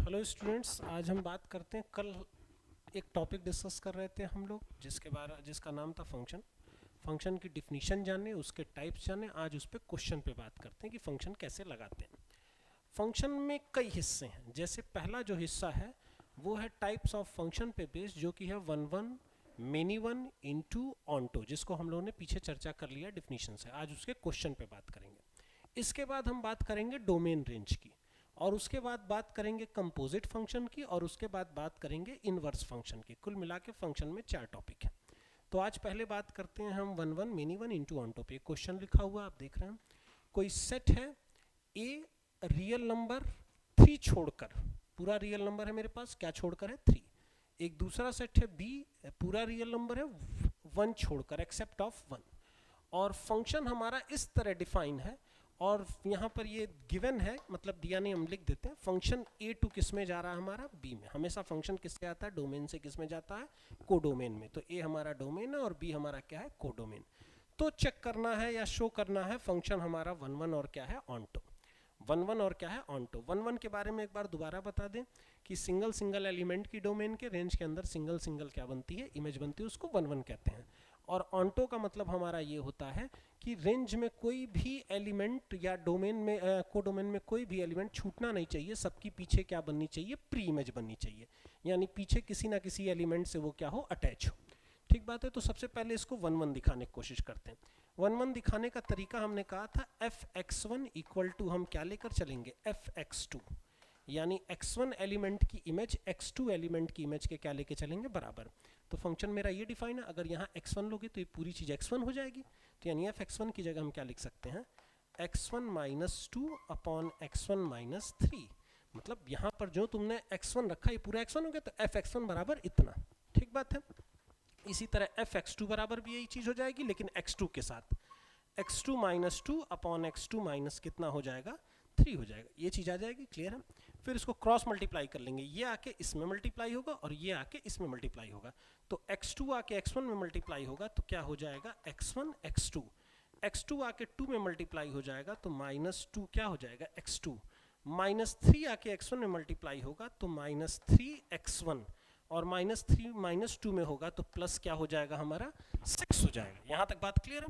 Hello students, आज हम बात करते हैं। कल एक टॉपिक डिस्कस कर रहे थे हम लोग जिसका नाम था फंक्शन। फंक्शन की डिफिनीशन जाने, उसके टाइप्स जाने। आज उस पर क्वेश्चन पे बात करते हैं कि फंक्शन कैसे लगाते हैं। फंक्शन में कई हिस्से हैं। जैसे पहला जो हिस्सा है वो है टाइप्स ऑफ फंक्शन पे बेस्ड, जो कि है one one, many one, into, onto, जिसको हम लोगों ने पीछे चर्चा कर लिया डिफिनीशन से। आज उसके क्वेश्चन पे बात करेंगे। इसके बाद हम बात करेंगे डोमेन रेंज की, और उसके बाद बात करेंगे कंपोजिट फंक्शन की, और उसके बाद बात करेंगे इनवर्स फंक्शन की। कुल मिला के फंक्शन में 4 टॉपिक है। तो आज पहले बात करते हैं हम one one, many one, into, onto पे। क्वेश्चन लिखा हुआ आप देख रहे हैं। कोई सेट है ए, रियल नंबर 3 छोड़कर, पूरा रियल नंबर है मेरे पास, क्या छोड़कर है 3। एक दूसरा सेट है बी, पूरा रियल नंबर है 1 छोड़कर, एक्सेप्ट ऑफ 1। और फंक्शन हमारा इस तरह डिफाइन है, और यहाँ पर ये गिवन है, मतलब दिया नहीं, हम लिख देते हैं। फंक्शन ए टू किस में जा रहा है हमारा, बी में। हमेशा फंक्शन किससे आता है, डोमेन से। किस में जाता है, कोडोमेन में। तो ए हमारा डोमेन है और बी हमारा क्या है, कोडोमेन। तो चेक करना है या शो करना है फंक्शन हमारा वन वन और क्या है, ऑनटू। वन वन और क्या है, ऑनटू। वन वन के बारे में एक बार दोबारा बता दें कि सिंगल सिंगल एलिमेंट की डोमेन के रेंज के अंदर सिंगल सिंगल क्या बनती है, इमेज बनती है, उसको वन वन कहते हैं। और ऑनटो का मतलब हमारा ये होता है कि रेंज में कोई भी एलिमेंट या डोमेन में कोडोमेन में कोई भी एलिमेंट छूटना नहीं चाहिए। सबकी पीछे क्या बननी चाहिए, प्री इमेज बननी चाहिए, यानी पीछे किसी ना किसी एलिमेंट से वो क्या हो, अटैच हो। ठीक बात है। तो सबसे पहले इसको वन वन दिखाने की कोशिश करते हैं। वन वन दिखाने का तरीका हमने कहा था f(x1) इक्वल टू, हम क्या लेकर चलेंगे, f(x2), यानी x1 एलिमेंट की इमेज x2 एलिमेंट की इमेज के क्या लेके चलेंगे, बराबर। तो फंक्शन मेरा ये डिफाइन है। अगर यहाँ x1 लोगे तो ये पूरी चीज़ x1 हो जाएगी। तो यानी f(x1) की जगह हम क्या लिख सकते हैं, x1 - 2 अपॉन x1 - 3। मतलब यहाँ पर जो तुमने x1 रखा, ये पूरा x1 हो गया, तो f(x1) बराबर इतना। ठीक बात है। इसी तरह f(x2) बराबर भी यही चीज़ हो जाएगी, लेकिन x2 के साथ x2 - 2 अपॉन x2 माइनस कितना हो जाएगा, 3 हो जाएगा। ये चीज़ आ जाएगी, क्लियर है। फिर इसको क्रॉस मल्टीप्लाई कर लेंगे, ये आके इसमें मल्टीप्लाई होगा और ये आके इसमें मल्टीप्लाई होगा। तो x2 आके x1 में मल्टीप्लाई होगा तो क्या हो जाएगा, x1 x2। x2 आके 2 में मल्टीप्लाई हो जाएगा तो -2 क्या हो जाएगा, x2। -3 आके x1 में मल्टीप्लाई होगा तो -3x1, और -3 - 2 में होगा तो प्लस क्या हो जाएगा हमारा, 6 हो जाएगा। यहाँ तक बात क्लियर है।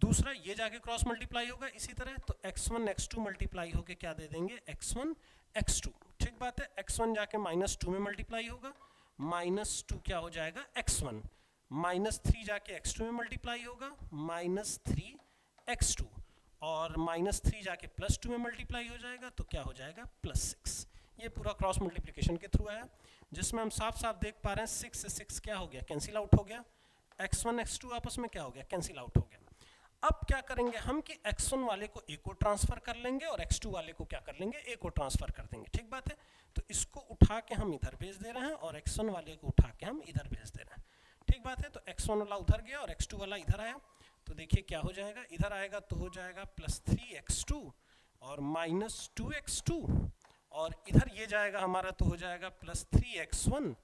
दूसरा ये जाके क्रॉस मल्टीप्लाई होगा इसी तरह, तो x1 x2 मल्टीप्लाई होके क्या दे देंगे, x1 x2। ठीक बात है। x1 जाके -2 में मल्टीप्लाई होगा, -2 क्या हो जाएगा, x1। -3 जाके x2 में मल्टीप्लाई होगा, -3x2, और -3 जाके +2 में मल्टीप्लाई हो जाएगा तो क्या हो जाएगा, +6। ये पूरा क्रॉस मल्टीप्लिकेशन के थ्रू आया, जिसमें हम साफ साफ देख पा रहे हैं 6 से 6 क्या हो गया, कैंसिल आउट हो गया। x1 x2 आपस में क्या हो गया, कैंसिल आउट हो गया। अब क्या करेंगे हम कि x1 वाले को a को ट्रांसफर कर लेंगे और x2 वाले को क्या कर लेंगे, a को ट्रांसफर कर देंगे। ठीक बात है। तो इसको उठा के हम इधर भेज दे रहे हैं और x1 वाले को उठा के हम इधर भेज दे रहे हैं। ठीक बात है। तो x1 वाला उधर गया और x2 वाला इधर आया, तो देखिए क्या हो जाएगा, इधर आएगा तो हो जाएगा +3x2 और -2x2, और इधर ये जाएगा हमारा तो हो जाएगा +3x1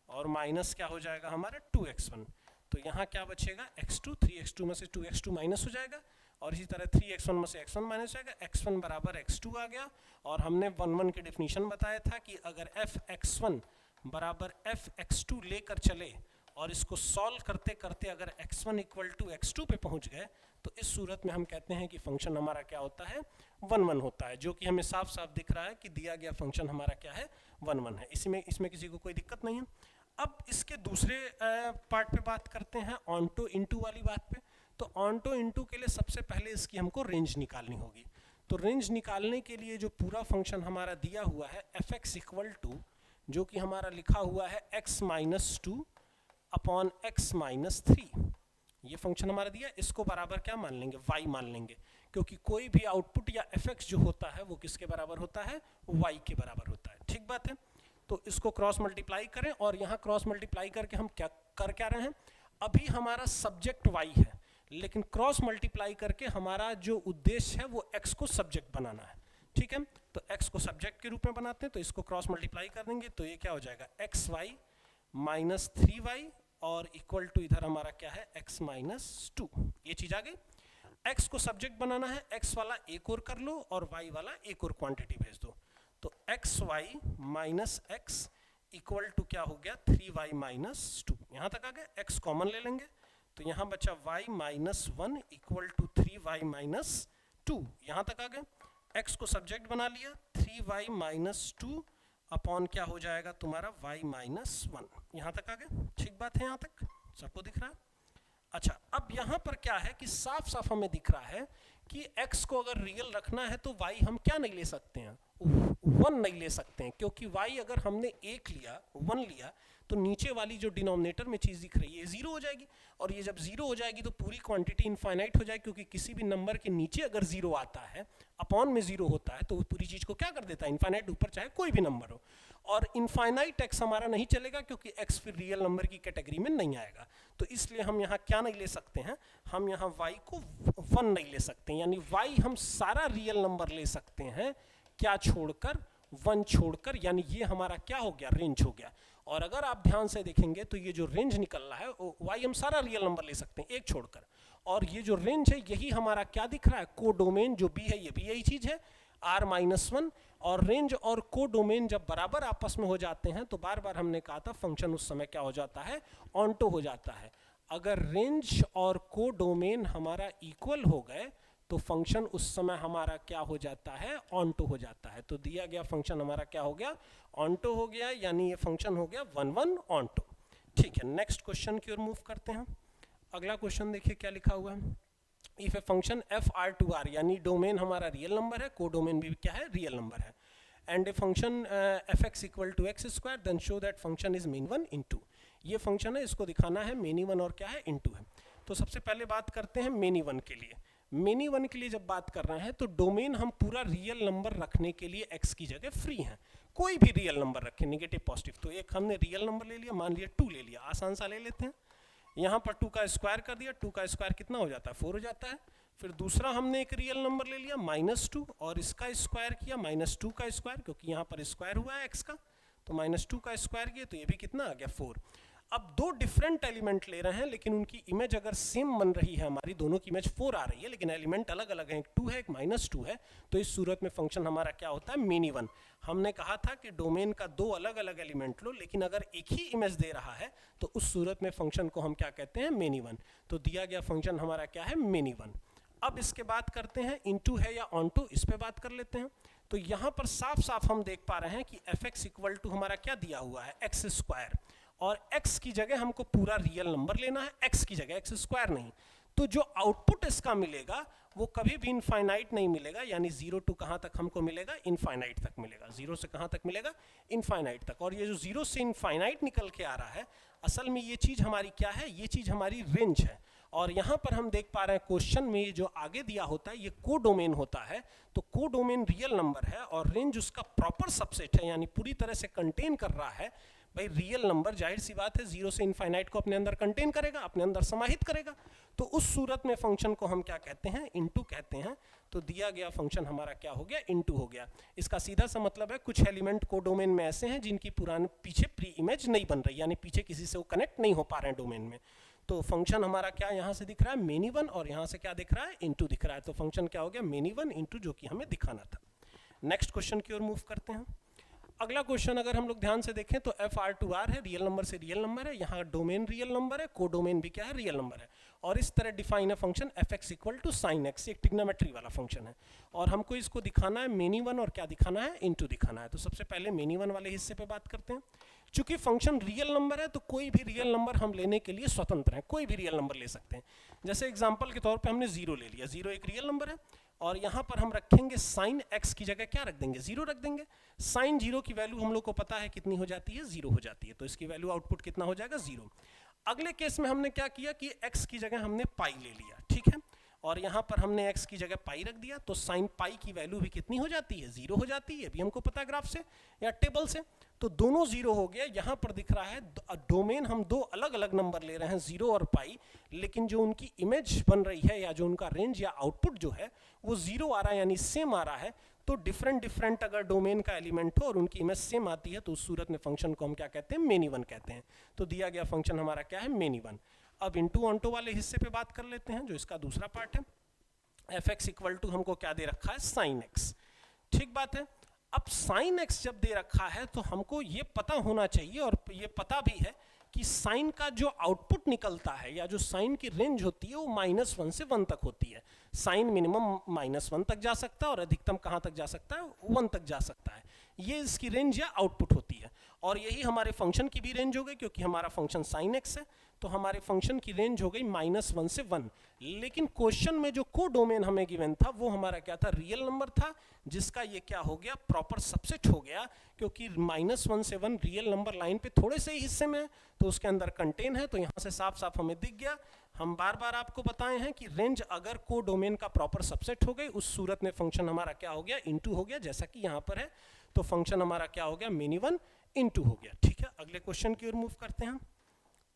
और माइनस क्या हो जाएगा हमारा 2x1। तो यहाँ क्या बचेगा, x2, 3x2 में से 2x2 माइनस हो जाएगा, और इसी तरह 3x1 में से x1 माइनस हो जाएगा, x1 बराबर x2 आ गया। और हमने वन वन की डेफिनेशन बताया था कि अगर f(x1) बराबर f(x2) लेकर चले और इसको सॉल्व करते करते अगर x1 इक्वल टू x2 पे पहुंच गए, तो इस सूरत में हम कहते हैं कि फंक्शन हमारा क्या होता है, वन वन होता है, जो कि हमें साफ साफ दिख रहा है कि दिया गया फंक्शन हमारा क्या है, वन वन है। इसमें किसी को कोई दिक्कत नहीं है। अब इसके दूसरे पार्ट पे बात करते हैं, ऑनटू इनटू वाली बात पे। तो ऑनटू इनटू के लिए सबसे पहले इसकी हमको रेंज निकालनी होगी। तो रेंज निकालने के लिए जो पूरा फंक्शन हमारा दिया हुआ है f(x) इक्वल टू, जो कि हमारा लिखा हुआ है x - 2 अपॉन x - 3, ये फंक्शन हमारा दिया। इसको बराबर क्या मान लेंगे, y मान लेंगे, क्योंकि कोई भी आउटपुट या f(x) जो होता है वो किसके बराबर होता है, y के बराबर होता है। ठीक बात है। तो इसको क्रॉस मल्टीप्लाई करें, और यहाँ क्रॉस मल्टीप्लाई करके हम क्या रहे हैं, अभी हमारा सब्जेक्ट y है, लेकिन क्रॉस मल्टीप्लाई करके हमारा जो उद्देश्य है वो x को सब्जेक्ट बनाना है। ठीक है। तो x को सब्जेक्ट के रूप में बनाते हैं, तो इसको क्रॉस मल्टीप्लाई कर देंगे तो ये क्या हो जाएगा, xy - 3y और इक्वल टू इधर हमारा क्या है, x - 2। ये चीज आ गई। x को सब्जेक्ट बनाना है, x वाला एक और कर लो और y वाला एक और क्वांटिटी भेज दो। तो x x y minus x equal to क्या हो गया 3y माइनस 2। यहाँ तक आ गया, x कॉमन ले लेंगे तो यहाँ बचा y minus 1 equal to 3y minus 2। यहाँ तक आ गया, x को सब्जेक्ट बना लिया, 3y माइनस 2 अपॉन क्या हो जाएगा तुम्हारा y माइनस 1। यहाँ तक आ गया, ठीक बात है, यहाँ तक सबको दिख रहा है। अच्छा, अब यहाँ पर क्या है कि साफ साफ हमें दिख रहा है कि x को अगर रियल रखना है तो y हम क्या नहीं ले सकते हैं, 1 नहीं ले सकते हैं, क्योंकि y अगर हमने 1 लिया 1 लिया तो नीचे वाली जो डिनोमिनेटर में चीज़ दिख रही है 0 हो जाएगी, और ये जब 0 हो जाएगी तो पूरी क्वांटिटी इनफाइनाइट हो जाएगी, क्योंकि किसी भी नंबर के नीचे अगर 0 आता है, अपॉन में 0 होता है, तो वो पूरी चीज़ को क्या कर देता है, इनफाइनाइट, ऊपर चाहे कोई भी नंबर हो। और इनफाइनाइट x हमारा नहीं चलेगा क्योंकि x फिर रियल नंबर की कैटेगरी में नहीं आएगा, तो इसलिए हम यहाँ क्या नहीं ले सकते हैं, हम यहाँ y को 1 नहीं ले सकते, यानी y हम सारा रियल नंबर ले सकते हैं, क्या छोड़कर, 1 छोड़कर, यानी ये हमारा क्या हो गया, रेंज हो गया। और अगर आप ध्यान से देखेंगे तो ये जो रेंज निकल रहा है y हम सारा रियल नंबर ले सकते हैं 1 छोड़कर, और ये जो रेंज है यही हमारा क्या दिख रहा है, कोडोमेन जो b है, ये भी यही चीज़ है r-1। और रेंज और कोडोमेन जब बराबर आपस में हो जाते हैं तो बार बार हमने कहा था फंक्शन उस समय क्या हो जाता है, ऑन्टो हो जाता है। अगर रेंज और कोडोमेन हमारा इक्वल हो गए तो फंक्शन उस समय हमारा क्या हो जाता है, ऑन्टो हो जाता है। तो दिया गया फंक्शन हमारा क्या हो गया, ऑन्टो हो गया, यानी ये फंक्शन हो गया 1 1 ऑन्टो। ठीक है, नेक्स्ट क्वेश्चन की ओर मूव करते हैं। अगला क्वेश्चन देखिए क्या लिखा हुआ है, if a function f R to R, यानी डोमेन हमारा रियल नंबर है, कोडोमेन भी क्या है, रियल नंबर है, and a function f x equal to x square, then show that function is mean one into. ये फंक्शन है, इसको दिखाना है मेनी वन और क्या है, इन टू है। तो सबसे पहले बात करते हैं मेनी वन के लिए। मेनी वन के लिए जब बात कर रहे हैं तो डोमेन हम पूरा रियल नंबर रखने के लिए एक्स की जगह फ्री हैं, कोई भी रियल नंबर रखें, नेगेटिव पॉजिटिव। तो एक हमने रियल नंबर ले लिया, मान लिया 2 ले लिया, आसान सा ले लेते हैं, यहाँ पर 2 का स्क्वायर कर दिया, 2 का स्क्वायर कितना हो जाता है, 4 हो जाता है। फिर दूसरा हमने एक रियल नंबर ले लिया -2 और इसका स्क्वायर किया -2 का स्क्वायर, क्योंकि यहाँ पर स्क्वायर हुआ है x का, तो -2 का स्क्वायर किया तो ये भी कितना आ गया 4। अब 2 डिफरेंट एलिमेंट ले रहे हैं, लेकिन उनकी इमेज अगर सेम बन रही है, हमारी दोनों की इमेज 4 आ रही है, लेकिन एलिमेंट अलग अलग है, एक 2 है एक -2 है, तो इस सूरत में फंक्शन हमारा क्या होता है, मेनी वन। हमने कहा था कि डोमेन का 2 अलग अलग एलिमेंट लो, लेकिन अगर एक ही इमेज दे रहा है तो उस सूरत में फंक्शन को हम क्या कहते हैं, मेनी वन। तो दिया गया फंक्शन हमारा क्या है, मेनी वन। अब इसके बात करते हैं इनटू है या ऑनटू, इस पे बात कर लेते हैं। तो यहाँ पर साफ साफ हम देख पा रहे हैं कि एफ एक्स इक्वल टू हमारा क्या दिया हुआ है, एक्स स्क्वायर, और x की जगह हमको पूरा रियल नंबर लेना है, x की जगह x स्क्वायर नहीं। तो जो आउटपुट इसका मिलेगा वो कभी भी इनफाइनाइट नहीं मिलेगा, यानी 0 टू कहाँ तक हमको मिलेगा, इनफाइनाइट तक मिलेगा। 0 से कहाँ तक मिलेगा, इनफाइनाइट तक। और ये जो 0 से इनफाइनाइट निकल के आ रहा है, असल में ये चीज़ हमारी क्या है, ये चीज़ हमारी रेंज है। और यहाँ पर हम देख पा रहे हैं क्वेश्चन में ये जो आगे दिया होता है ये कोडोमेन होता है, तो कोडोमेन रियल नंबर है और रेंज उसका प्रॉपर सबसेट है, यानी पूरी तरह से कंटेन कर रहा है। भाई रियल नंबर जाहिर सी बात है 0 से इनफाइनाइट को अपने अंदर कंटेन करेगा, अपने अंदर समाहित करेगा, तो उस सूरत में फंक्शन को हम क्या कहते हैं, इनटू कहते हैं। तो दिया गया फंक्शन हमारा क्या हो गया, इनटू हो गया। इसका सीधा सा मतलब है कुछ एलिमेंट कोडोमेन में ऐसे हैं जिनकी पुराने पीछे प्री इमेज नहीं बन रही, यानी पीछे किसी से वो कनेक्ट नहीं हो पा रहे हैं डोमेन में। तो फंक्शन हमारा क्या यहाँ से दिख रहा है, मेनी वन, और यहाँ से क्या दिख रहा है, इनटू दिख रहा है। तो फंक्शन क्या हो गया, मेनी वन इनटू, जो कि हमें दिखाना था। नेक्स्ट क्वेश्चन की ओर मूव करते हैं। अगला क्वेश्चन अगर हम लोग ध्यान से देखें तो एफ आर टू आर है, रियल नंबर से रियल नंबर है, यहाँ डोमेन रियल नंबर है, कोडोमेन भी क्या है, रियल नंबर है। और इस तरह डिफाइन है function f x equal to sine x, एक ट्रिग्नोमेट्री वाला फंक्शन है, और हमको इसको दिखाना है मेनी वन, और क्या दिखाना है, इनटू दिखाना है। तो सबसे पहले मेनी वन वाले हिस्से पे बात करते हैं। चूंकि फंक्शन रियल नंबर है तो कोई भी रियल नंबर हम लेने के लिए स्वतंत्र हैं, कोई भी रियल नंबर ले सकते हैं। जैसे एग्जांपल के तौर पे हमने 0 ले लिया, 0 एक रियल नंबर है, और यहाँ पर हम रखेंगे साइन x की जगह क्या रख देंगे, 0 रख देंगे। साइन 0 की वैल्यू हम लोग को पता है कितनी हो जाती है, 0 हो जाती है, तो इसकी वैल्यू आउटपुट कितना हो जाएगा, 0। अगले केस में हमने क्या किया कि x की जगह हमने पाई ले लिया, ठीक है, और यहाँ पर हमने x की जगह पाई रख दिया, तो साइन पाई की वैल्यू भी कितनी हो जाती है, 0 हो जाती है। भी हमको पता है ग्राफ से या टेबल से, तो दोनों 0 हो गया। यहाँ पर दिख रहा है डोमेन हम 2 अलग अलग नंबर ले रहे हैं, 0 और पाई, लेकिन जो उनकी इमेज बन रही है या जो उनका रेंज या आउटपुट जो है वो 0 आ रहा है, यानी सेम आ रहा है। तो डिफरेंट अगर डोमेन का एलिमेंट हो और उनकी इमेज सेम आती है तो उस सूरत में फंक्शन को हम क्या कहते हैं, मेनी वन कहते हैं। तो दिया गया फंक्शन हमारा क्या है, मेनी वन। अब इनटू ऑनटू वाले हिस्से पे बात कर लेते हैं, जो इसका दूसरा पार्ट है। एफ एक्स इक्वल टू हमको क्या दे रखा है, साइन एक्स, ठीक बात है। अब साइन एक्स जब दे रखा है तो हमको ये पता होना चाहिए, और ये पता भी है कि साइन का जो आउटपुट निकलता है या जो साइन की रेंज होती है वो -1 से 1 तक होती है। साइन मिनिमम -1 तक जा सकता है और अधिकतम कहाँ तक जा सकता है, 1 तक जा सकता है। ये इसकी रेंज या आउटपुट होती है, और यही हमारे फंक्शन की भी रेंज हो गई, क्योंकि हमारा फंक्शन साइन एक्स है तो हमारे फंक्शन की रेंज हो गई -1 से 1। लेकिन क्वेश्चन में जो को डोमेन हमें गिवन था वो हमारा क्या था, रियल नंबर था, जिसका ये क्या हो गया, प्रॉपर सबसेट हो गया, क्योंकि -1 से 1 रियल नंबर लाइन पे थोड़े से ही हिस्से में है तो उसके अंदर कंटेन है, तो यहाँ से साफ साफ हमें दिख गया। हम बार बार आपको बताए हैं कि रेंज अगर को डोमेन का प्रॉपर सबसेट हो गई, उस सूरत में फंक्शन हमारा क्या हो गया, इनटू हो गया, जैसा कि यहाँ पर है। तो फंक्शन हमारा क्या हो गया, मिनी1 इनटू हो गया। ठीक है, अगले क्वेश्चन की ओर मूव करते हैं हम।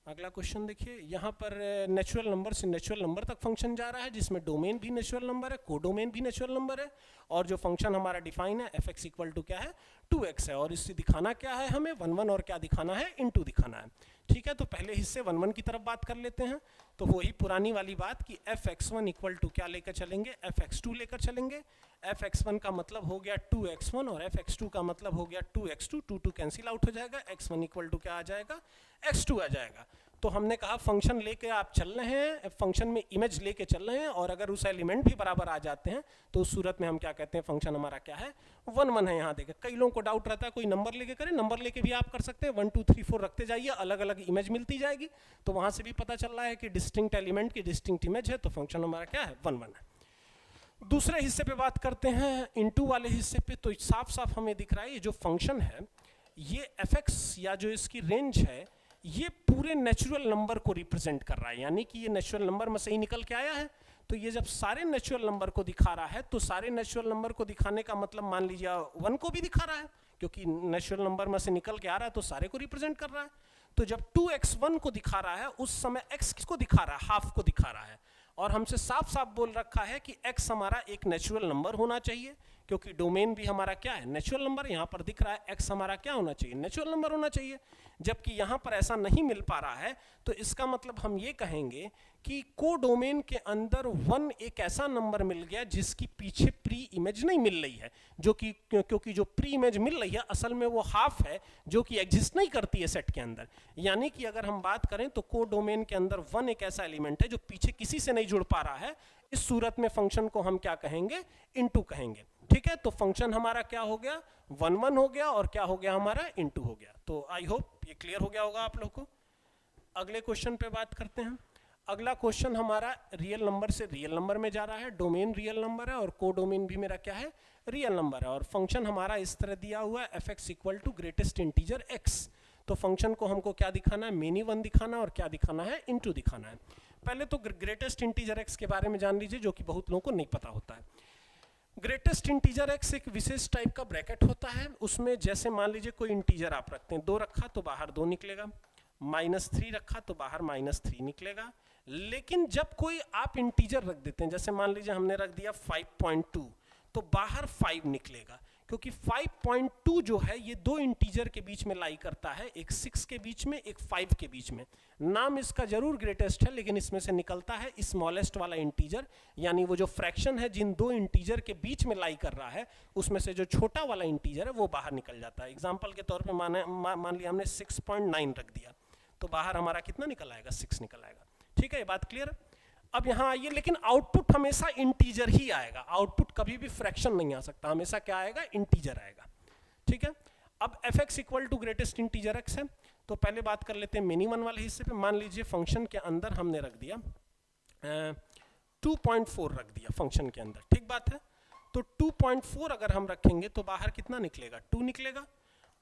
अगला क्वेश्चन देखिए, यहाँ पर नेचुरल नंबर से नेचुरल नंबर तक फंक्शन जा रहा है, जिसमें डोमेन भी नेचुरल नंबर है, को डोमेन भी नेचुरल नंबर है, और जो फंक्शन हमारा डिफाइन है f(x) इक्वल टू क्या है, 2x है, और इससे दिखाना क्या है हमें, 1 1, और क्या दिखाना है, इनटू दिखाना है। ठीक है, तो पहले हिस्से 1 1 की तरफ बात कर लेते हैं। तो वही पुरानी वाली बात कि f(x1) इक्वल टू क्या लेकर चलेंगे, f(x2) लेकर चलेंगे। f(x1) का मतलब हो गया 2x1 और f(x2) का मतलब हो गया 2x2, 2 कैंसिल आउट हो जाएगा, x1 इक्वल टू क्या आ जाएगा, x2 आ जाएगा। तो हमने कहा फंक्शन लेके आप चल रहे हैं, फंक्शन में इमेज लेके चल रहे हैं, और अगर उस एलिमेंट भी बराबर आ जाते हैं तो उस सूरत में हम क्या कहते हैं, फंक्शन हमारा क्या है, 1 1 है। यहाँ देखें, कई लोगों को डाउट रहता है कोई नंबर लेके करें, नंबर लेके भी आप कर सकते हैं, 1 2 3 4 रखते जाइए, अलग अलग इमेज मिलती जाएगी, तो वहाँ से भी पता चल रहा है कि डिस्टिंक्ट एलिमेंट की डिस्टिंक्ट इमेज है, तो फंक्शन हमारा क्या है, 1 1 है। दूसरे हिस्से पे बात करते हैं, इनटू वाले हिस्से पे, तो साफ साफ हमें दिख रहा है ये जो फंक्शन है, ये f(x) या जो इसकी रेंज है, ये पूरे नेचुरल नंबर को रिप्रेजेंट कर रहा है, यानी कि ये नेचुरल नंबर में से ही निकल के आया है। तो ये जब सारे नेचुरल नंबर को दिखा रहा है, तो सारे नेचुरल नंबर को दिखाने का मतलब मान लीजिए 1 को भी दिखा रहा है, क्योंकि नेचुरल नंबर में से निकल के आ रहा है तो सारे को रिप्रेजेंट कर रहा है। तो जब 2x1 को दिखा रहा है, उस समय x किसको दिखा रहा है, हाफ को दिखा रहा है, और हमसे साफ साफ बोल रखा है कि x हमारा एक नेचुरल नंबर होना चाहिए, क्योंकि डोमेन भी हमारा क्या है, नेचुरल नंबर। यहाँ पर दिख रहा है x हमारा क्या होना चाहिए, नेचुरल नंबर होना चाहिए, जबकि यहाँ पर ऐसा नहीं मिल पा रहा है। तो इसका मतलब हम ये कहेंगे कि को डोमेन के अंदर 1 एक ऐसा नंबर मिल गया जिसकी पीछे प्री इमेज नहीं मिल रही है, जो कि क्योंकि जो प्री इमेज मिल रही है असल में वो हाफ है, जो कि एग्जिस्ट नहीं करती है सेट के अंदर। यानी कि अगर हम बात करें तो को डोमेन के अंदर 1 एक ऐसा एलिमेंट है जो पीछे किसी से नहीं जुड़ पा रहा है। इस सूरत में फंक्शन को हम क्या कहेंगे, इनटू कहेंगे। ठीक है, तो फंक्शन हमारा क्या हो गया, 1 1 हो गया, और क्या हो गया हमारा, इनटू हो गया। तो आई होप ये क्लियर हो गया होगा आप लोग को। अगले क्वेश्चन पे बात करते हैं। अगला क्वेश्चन हमारा रियल नंबर से रियल नंबर में जा रहा है, डोमेन रियल नंबर है और को डोमेन भी मेरा क्या है, रियल नंबर है, और फंक्शन हमारा इस तरह दिया हुआ है f(x) equal to greatest integer x। तो फंक्शन को हमको क्या दिखाना है, मिनी1 दिखाना है, और क्या दिखाना है, इनटू दिखाना है। पहले तो ग्रेटेस्ट इंटीजर x के बारे में जान लीजिए, जो कि बहुत लोगों को नहीं पता होता है। ग्रेटेस्ट इंटीजर x एक विशेष टाइप का ब्रैकेट होता है, उसमें जैसे मान लीजिए कोई इंटीजर आप रखते हैं, 2 रखा तो बाहर 2 निकलेगा, -3 रखा तो बाहर -3 निकलेगा। लेकिन जब कोई आप इंटीजर रख देते हैं, जैसे मान लीजिए हमने रख दिया 5.2, तो बाहर 5 निकलेगा, क्योंकि 5.2 जो है ये 2 इंटीजर के बीच में लाई करता है, एक 6 के बीच में, एक 5 के बीच में। नाम इसका जरूर ग्रेटेस्ट है, लेकिन इसमें से निकलता है स्मॉलेस्ट वाला इंटीजर, यानी वो जो फ्रैक्शन है जिन 2 इंटीजर के बीच में लाई कर रहा है, उसमें से जो छोटा वाला इंटीजर है वो बाहर निकल जाता है। एग्जाम्पल के तौर पर मान लिया हमने 6.9 रख दिया, तो बाहर हमारा कितना निकल आएगा, 6 निकल आएगा। ठीक है, ये बात क्लियर है। अब यहाँ आइए, लेकिन आउटपुट हमेशा इंटीजर ही आएगा, आउटपुट कभी भी फ्रैक्शन नहीं आ सकता, हमेशा क्या आएगा, इंटीजर आएगा। ठीक है, अब f(x) equal to greatest integer x है, तो पहले बात कर लेते हैं मिनी1 वाले हिस्से पे। मान लीजिए फंक्शन के अंदर हमने रख दिया 2.4 रख दिया फंक्शन के अंदर, ठीक बात है। तो 2.4 अगर हम रखेंगे तो बाहर कितना निकलेगा, 2 निकलेगा,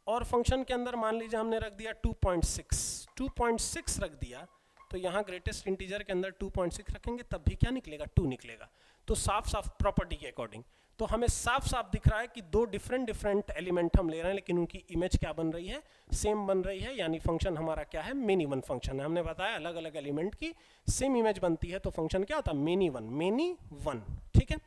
और फंक्शन के अंदर मान लीजिए हमने रख दिया 2.6 रख दिया, तो यहाँ ग्रेटेस्ट इंटीजर के अंदर 2.6 रखेंगे तब भी क्या निकलेगा, 2 निकलेगा। तो साफ साफ प्रॉपर्टी के अकॉर्डिंग तो हमें साफ साफ दिख रहा है कि 2 डिफरेंट एलिमेंट हम ले रहे हैं, लेकिन उनकी इमेज क्या बन रही है, सेम बन रही है, यानी फंक्शन हमारा क्या है, मिनी1 फंक्शन है। हमने बताया अलग अलग एलिमेंट की सेम इमेज बनती है तो फंक्शन क्या होता है, मिनी1। ठीक है,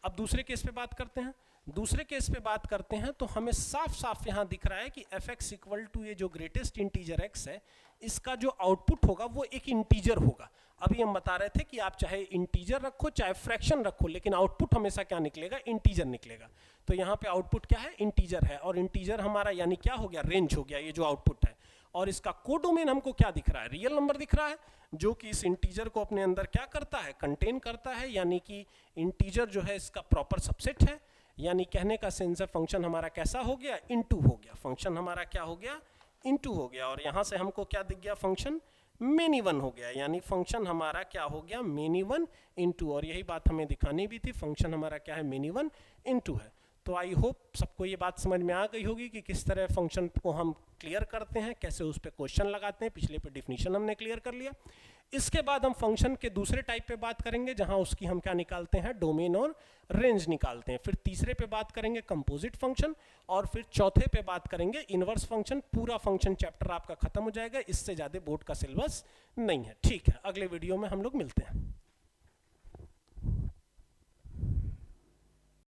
अब दूसरे केस पे बात करते हैं। दूसरे केस पे बात करते हैं तो हमें साफ साफ यहाँ दिख रहा है कि f(x) इक्वल टू ये जो ग्रेटेस्ट इंटीजर x है, इसका जो आउटपुट होगा वो एक इंटीजर होगा। अभी हम बता रहे थे कि आप चाहे इंटीजर रखो चाहे फ्रैक्शन रखो, लेकिन आउटपुट हमेशा क्या निकलेगा, इंटीजर निकलेगा। तो यहाँ पे आउटपुट क्या है, इंटीजर है, और इंटीजर हमारा यानी क्या हो गया, रेंज हो गया ये जो आउटपुट है। और इसका कोडोमेन हमको क्या दिख रहा है, रियल नंबर दिख रहा है, जो कि इस इंटीजर को अपने अंदर क्या करता है, कंटेन करता है, यानी कि इंटीजर जो है इसका प्रॉपर सबसेट है। यानी कहने का सेंस है फंक्शन हमारा कैसा हो गया, इनटू हो गया, फंक्शन हमारा क्या हो गया, इनटू हो गया। और यहाँ से हमको क्या दिख गया, फंक्शन मेनी वन हो गया, यानी फंक्शन हमारा क्या हो गया, मेनी वन इनटू। और यही बात हमें दिखानी भी थी, फंक्शन हमारा क्या है, मेनी वन इनटू है। तो आई होप सबको ये बात समझ में आ गई होगी कि किस तरह फंक्शन को हम क्लियर करते हैं, कैसे उस पर क्वेश्चन लगाते हैं। पिछले पे डिफिनीशन हमने क्लियर कर लिया। इसके बाद हम फंक्शन के दूसरे टाइप पे बात करेंगे, जहां उसकी हम क्या निकालते हैं, डोमेन और रेंज निकालते हैं। फिर तीसरे पे बात करेंगे कंपोजिट फंक्शन, और फिर चौथे पे बात करेंगे इनवर्स फंक्शन। पूरा फंक्शन चैप्टर आपका खत्म हो जाएगा, इससे ज़्यादा बोर्ड का सिलेबस नहीं है। ठीक है, अगले वीडियो में हम लोग मिलते हैं।